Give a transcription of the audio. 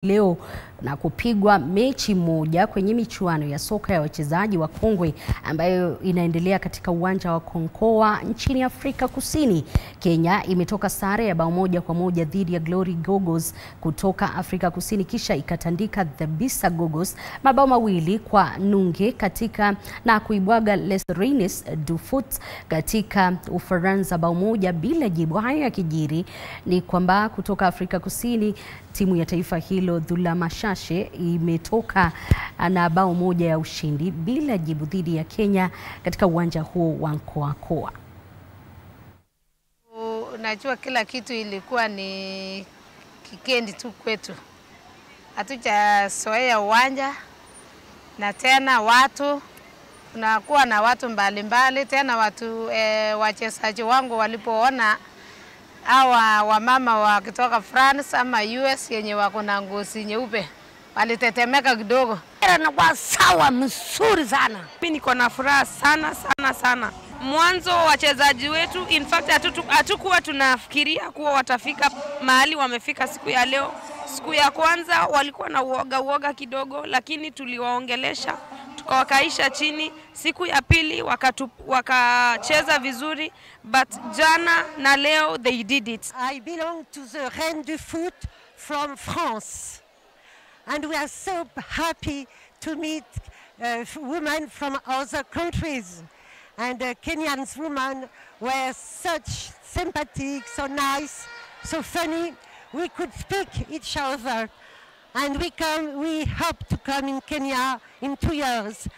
leo na kupigwa mechi moja kwenye michuano ya soka ya wachezaji wa kongwe ambayo inaendelea katika uwanja wa Konkoa nchini Afrika Kusini. Kenya imetoka sare ya bao 1-1 dhidi ya Glory Gogos kutoka Afrika Kusini, kisha ikatandika The Bisa Gogos mabao 2-0 katika na kuibwaga Les Rennes du Foot katika Ufaransa bao 1 bila jibu. Hayo yakijiri ni kwamba kutoka Afrika Kusini timu ya taifa hilo Dhula Mashashe imetoka na bao 1 ya ushindi bila jibu dhidi ya Kenya katika uwanja huo wa Nkoakoa. Unajua kila kitu ilikuwa ni kikendi tu kwetu. Hatujazoea uwanja na tena watu tunakuwa na watu mbalimbali tena watu wachezaji wangu walipoona hawa wamama wakitoka France ama US yenye wako na ngozi nyeupe walitetemeka kidogo. Na kwa sawa mzuri sana. Mimi niko na furaha sana. Mwanzo wachezaji wetu in fact hatukuwa tunafikiria kuwa watafika mahali wamefika siku ya leo. Siku ya kwanza walikuwa na uoga kidogo, lakini tuliwaongelesha tukawakaisha chini. Siku ya pili wakacheza vizuri, but jana na leo they did it. I belong to the Reine du Foot from France, and we are so happy to meet women from other countries. And Kenyan women were such sympathetic, so nice, so funny. We could speak each other, and we hope to come in Kenya in 2 years.